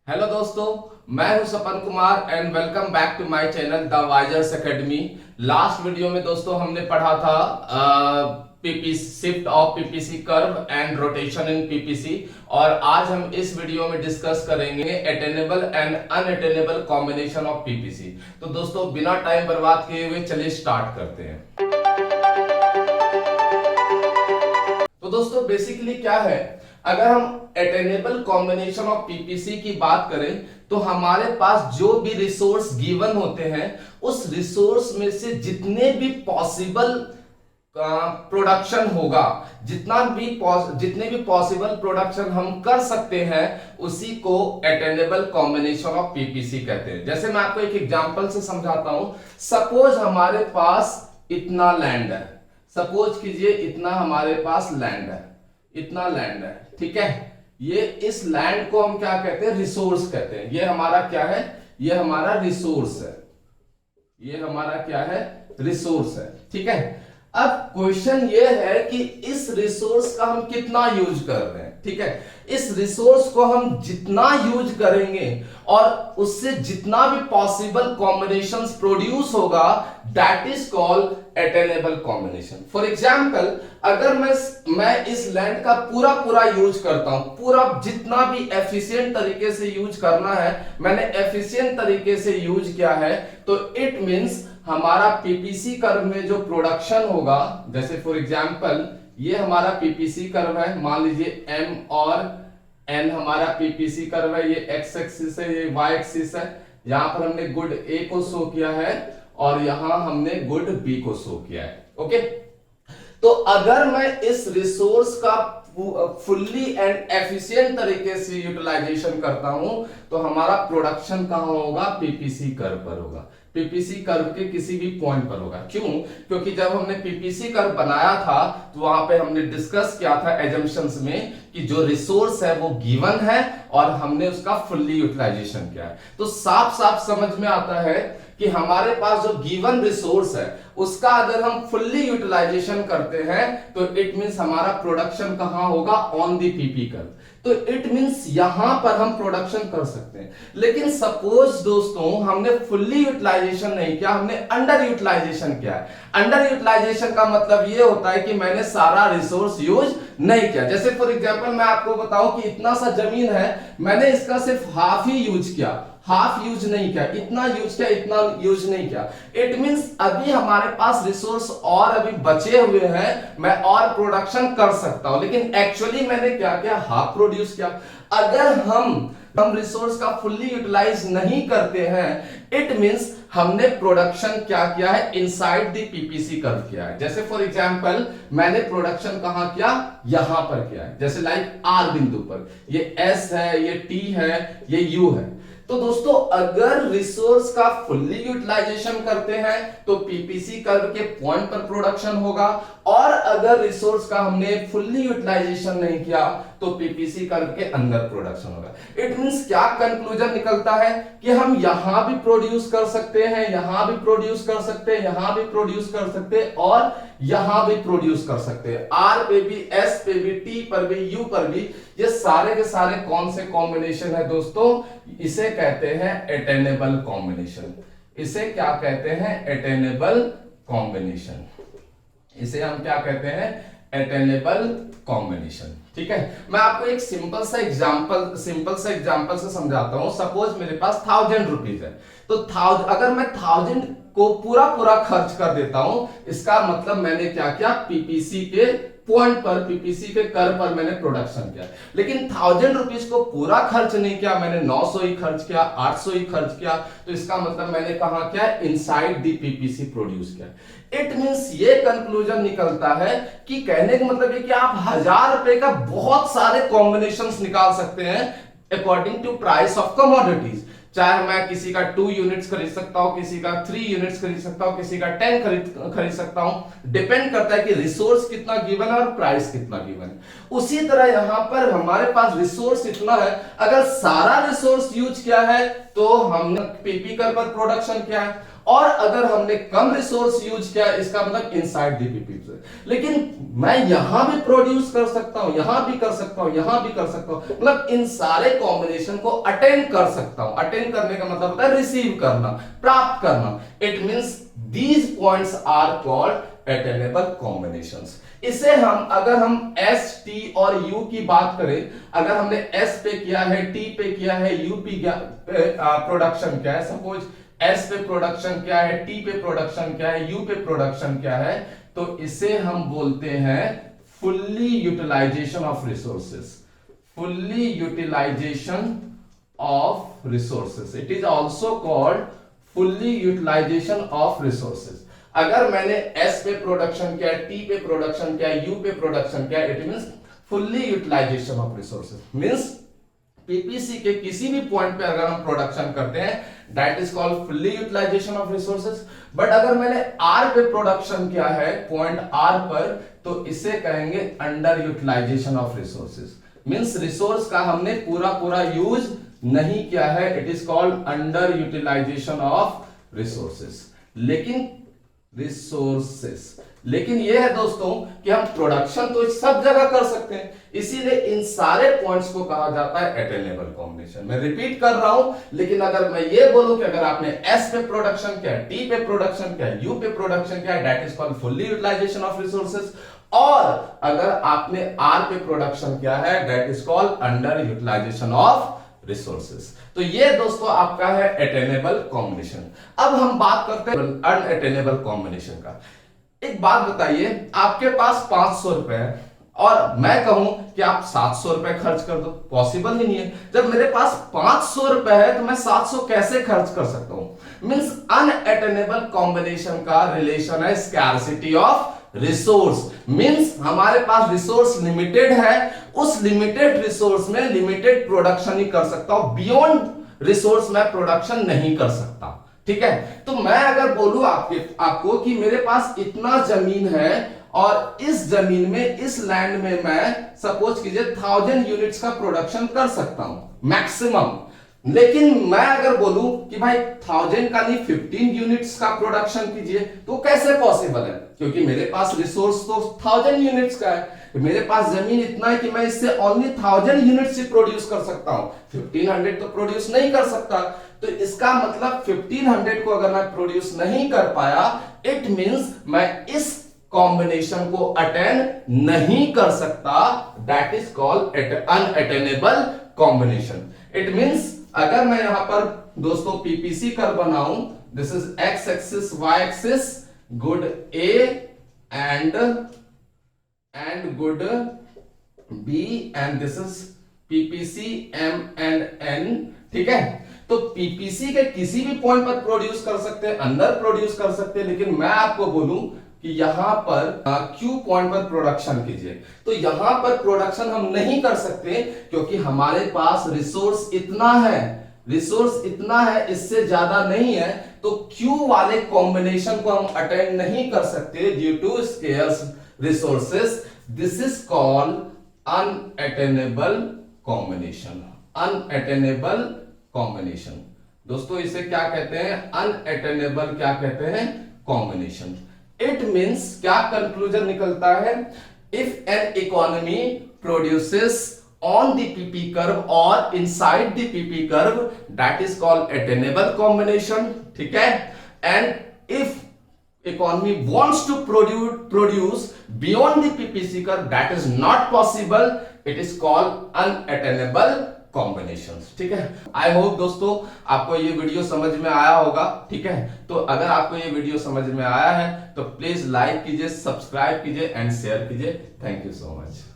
Hello दोस्तों, मैं हूं Sapan Kumar and welcome back to my channel the Wisers academy. Last video में दोस्तों हमने पढ़ा था PPC, shift of PPC curve and rotation in PPC, और आज हम इस वीडियो में डिस्कस करेंगे attainable and unattainable combination of PPC. तो दोस्तों बिना टाइम बर्बाद किए हुए चलिए स्टार्ट करते हैं। तो दोस्तों बेसिकली क्या है, अगर हम अटेनेबल कॉम्बिनेशन ऑफ पीपीसी की बात करें तो हमारे पास जो भी रिसोर्स गिवन होते हैं उस रिसोर्स में से जितने भी पॉसिबल प्रोडक्शन होगा, जितने भी पॉसिबल प्रोडक्शन हम कर सकते हैं उसी को अटेनेबल कॉम्बिनेशन ऑफ पीपीसी कहते हैं। जैसे मैं आपको एक एग्जांपल से समझाता हूं। सपोज हमारे पास इतना लैंड है, सपोज कीजिए इतना हमारे पास लैंड है, इतना लैंड है, ठीक है। ये इस लैंड को हम क्या कहते हैं, रिसोर्स कहते हैं। ये हमारा क्या है, ये हमारा रिसोर्स है, ये हमारा क्या है, रिसोर्स है, ठीक है। अब क्वेश्चन ये है कि इस रिसोर्स का हम कितना यूज कर रहे हैं, ठीक है। इस रिसोर्स को हम जितना यूज करेंगे और उससे जितना भी पॉसिबल कॉम्बिनेशंस प्रोड्यूस होगा, that is called attainable combination. For example, अगर मैं इस लैंड का पूरा यूज करता हूं, पूरा जितना भी एफिशिएंट तरीके से यूज करना है मैंने एफिशिएंट तरीके से यूज किया है, तो इट मींस हमारा पीपीसी कर्व में जो प्रोडक्शन होगा, जैसे फॉर एग्जांपल ये हमारा पीपीसी कर्व है, मान लीजिए एम और एन हमारा पीपीसी कर्व है, ये एक्स एक्सिस है, ये वाई एक्सिस है। यहां पर हमने गुड ए को शो किया है और यहां हमने गुड बी को शो किया है, ओके। तो अगर मैं इस रिसोर्स का फुल्ली एंड एफिशिएंट तरीके से यूटिलाइजेशन करता हूं तो हमारा प्रोडक्शन कहां होगा, पीपीसी कर्व पर होगा, पीपीसी कर्व के किसी भी पॉइंट पर होगा। क्यों? क्योंकि जब हमने पीपीसी कर्व बनाया था तो वहां पे हमने डिस्कस किया था एजम्पशंस में कि जो रिसोर्स है वो गिवन है और हमने उसका फुल्ली यूटिलाइजेशन किया है। तो साफ साफ समझ में आता है कि हमारे पास जो गिवन रिसोर्स है उसका अगर हम फुल्ली यूटिलाइजेशन करते हैं तो इट मींस हमारा प्रोडक्शन कहां होगा, ऑन दी पीपी कर्व। तो इट मींस यहां पर हम प्रोडक्शन कर सकते हैं। लेकिन सपोज दोस्तों हमने फुल्ली यूटिलाइजेशन नहीं किया, हमने अंडर यूटिलाइजेशन किया है। अंडर यूटिलाइजेशन का मतलब यह होता है कि मैंने सारा रिसोर्स यूज नहीं किया। जैसे फॉर एग्जांपल मैं आपको बताऊं कि इतना सा जमीन है, मैंने इसका सिर्फ हाफ ही यूज किया, हाफ यूज नहीं किया, इतना यूज किया, इतना यूज नहीं किया। इट मींस अभी हमारे पास रिसोर्स और अभी बचे हुए हैं, मैं और प्रोडक्शन कर सकता हूं, लेकिन एक्चुअली मैंने क्या किया, हाफ प्रोड्यूस किया। अगर हम रिसोर्स का फुल्ली यूटिलाइज नहीं करते हैं, इट मींस हमने प्रोडक्शन क्या किया है, इनसाइड द पीपीसी कर्व किया है। जैसे फॉर एग्जांपल मैंने प्रोडक्शन कहां किया, यहां पर किया है, जैसे लाइक आर बिंदु पर, ये एस है, ये टी है, ये यू है। तो दोस्तों अगर रिसोर्स का फुल्ली यूटिलाइजेशन करते हैं तो पीपीसी कर्व के पॉइंट पर प्रोडक्शन होगा, और अगर रिसोर्स का हमने फुल्ली यूटिलाइजेशन नहीं किया तो पीपीसी कर्व के अंदर प्रोडक्शन होगा। इट मींस क्या कंक्लूजन निकलता है कि हम यहां भी प्रोड्यूस कर सकते हैं, यहां भी प्रोड्यूस कर सकते हैं, यहां भी प्रोड्यूस कर सकते हैं और यहां भी प्रोड्यूस कर सकते हैं। आर पे भी, एस पे भी, टी पर भी, यू पर भी। ये सारे के सारे कौन से कॉम्बिनेशन है दोस्तों, इसे कहते हैं अटेनेबल कॉम्बिनेशन। इसे क्या कहते हैं, अटेनेबल कॉम्बिनेशन। इसे हम क्या कहते हैं, अटेनेबल कॉम्बिनेशन, ठीक है। मैं आपको एक सिंपल सा एग्जांपल से समझाता हूं। सपोज मेरे पास 1000 रुपीज है, तो अगर मैं 1000 को पूरा खर्च कर देता हूं, इसका मतलब मैंने क्या किया, पीपीसी के पॉइंट पर, पीपीसी के कर्व पर मैंने प्रोडक्शन किया। लेकिन 1000 रुपीज को पूरा खर्च नहीं किया, मैंने 900 ही खर्च किया, 800 ही खर्च किया, तो इसका मतलब मैंने कहां किया, इनसाइड दी पीपीसी प्रोड्यूस किया। इट मींस ये कंक्लूजन निकलता है कि कहने का मतलब ये कि आप 1000 रुपए का बहुत सारे कॉम्बिनेशंस निकाल सकते हैं according to price of commodities. चाहे मैं किसी का 2 यूनिट्स खरीद सकता हूं, किसी का 3 यूनिट्स खरीद सकता हूं, किसी का 10 खरीद सकता हूं। डिपेंड करता है कि रिसोर्स कितना गिवन है और प्राइस कितना गिवन है। उसी तरह यहां पर हमारे पास रिसोर्स इतना है, अगर सारा रिसोर्स यूज किया है तो हमने पीपी कर्व पर प्रोडक्शन किया है, और अगर हमने कम रिसोर्स यूज किया इसका मतलब इनसाइड द पीपीसी। लेकिन मैं यहां भी प्रोड्यूस कर सकता हूं, यहां भी कर सकता हूं, यहां भी कर सकता हूं, मतलब इन सारे कॉम्बिनेशन को अटेंड कर सकता हूं। अटेंड करने का मतलब होता है रिसीव करना, प्राप्त करना। It means these points are called attainable combinations. इसे हम अगर हम एस, टी और यू की बात करें, अगर हमने एस पे किया है, टी पे किया है, यू पे प्रोडक्शन क्या है, सपोज एस पे प्रोडक्शन क्या है, टी पे प्रोडक्शन क्या है, यू पे प्रोडक्शन क्या है, तो इसे हम बोलते हैं fully utilization of resources. Fully utilization of resources, it is also called fully utilization of resources. अगर मैंने S पे प्रोडक्शन किया, T पे प्रोडक्शन किया, U पे प्रोडक्शन किया, it means fully utilization of resources. Means PPC के किसी भी पॉइंट पे अगर हम प्रोडक्शन करते हैं that is called fully utilization of resources. But अगर मैंने R पे प्रोडक्शन किया है, पॉइंट R पर, तो इसे कहेंगे under utilization of resources. Means resource का हमने पूरा यूज नहीं किया है, it is called under utilization of resources. लेकिन यह है दोस्तों कि हम प्रोडक्शन तो सब जगह कर सकते हैं, इसीलिए इन सारे पॉइंट्स को कहा जाता है अटेनेबल कॉम्बिनेशन। मैं रिपीट कर रहा हूं, लेकिन अगर मैं ये बोलूं कि अगर आपने एस पे प्रोडक्शन किया, टी पे प्रोडक्शन किया, यू पे प्रोडक्शन किया, that is called fully utilization of resources. और अगर आपने आर पे प्रोडक्शन किया है, that is called under utilization of resources. तो ये दोस्तों आपका है अटेनेबल कॉम्बिनेशन। अब हम बात करते हैं अनअटेनेबल कॉम्बिनेशन का। एक बात बताइए, आपके पास 500 रुपए है और मैं कहूं कि आप 700 रुपए खर्च कर दो, पॉसिबल ही नहीं है। जब मेरे पास 500 रुपए है तो मैं 700 कैसे खर्च कर सकता हूं? मींस अनअटेनेबल कॉम्बिनेशन का रिलेशन है स्कैर्सिटी ऑफ रिसोर्स। मींस हमारे पास रिसोर्स लिमिटेड है, उस लिमिटेड रिसोर्स में लिमिटेड प्रोडक्शन ही कर सकता हूं, बियॉन्ड रिसोर्स में प्रोडक्शन नहीं कर सकता। ठीक है, तो मैं अगर बोलूं आपको कि मेरे पास इतना जमीन है और इस जमीन में, इस लैंड में मैं सपोज कीजिए 1000 यूनिट्स का प्रोडक्शन कर सकता हूं मैक्सिमम। लेकिन मैं अगर बोलूं कि भाई 1000 का नहीं 15 यूनिट्स का प्रोडक्शन कीजिए, तो कैसे पॉसिबल है? क्योंकि मेरे पास रिसोर्स तो 1000 यूनिट्स का है, मेरे पास जमीन इतना है कि मैं इससे ओनली 1000 यूनिट्स ही प्रोड्यूस कर सकता हूं, 1500 तो प्रोड्यूस नहीं कर सकता। तो इसका मतलब 1500 को अगर मैं प्रोड्यूस नहीं कर पाया, इट मींस मैं इस कॉम्बिनेशन को अटेन नहीं कर सकता, that is called unattainable combination. It means अगर मैं यहां पर दोस्तों पीपीसी कर बनाऊं, this is X axis, Y axis, good A and good B, and this is PPC M and N. ठीक है, तो पीपीसी के किसी भी पॉइंट पर प्रोड्यूस कर सकते हैं, अंदर प्रोड्यूस कर सकते हैं, लेकिन मैं आपको बोलूं कि यहां पर क्यू पॉइंट पर प्रोडक्शन कीजिए, तो यहां पर प्रोडक्शन हम नहीं कर सकते क्योंकि हमारे पास रिसोर्स इतना है, इससे ज्यादा नहीं है। तो क्यू वाले कॉम्बिनेशन को हम अटेंड नहीं कर सकते due to scarce resources. This is called unattainable combination. Unattainable combination दोस्तों इसे क्या कहते हैं? अनअटेनेबल क्या कहते हैं? कॉम्बिनेशन। इट मींस क्या कंक्लूजन निकलता है? If an economy produces on the PP curve or inside the PP curve, that is called attainable combination. ठीक है, and if economy wants to produce beyond the PPC curve, that is not possible, it is called unattainable combinations. ठीक है, I hope दोस्तों आपको ये video समझ में आया होगा। ठीक है, तो अगर आपको ये वीडियो समझ में आया है तो प्लीज लाइक कीजिए, सब्सक्राइब कीजिए एंड शेयर कीजिए। Thank you so much.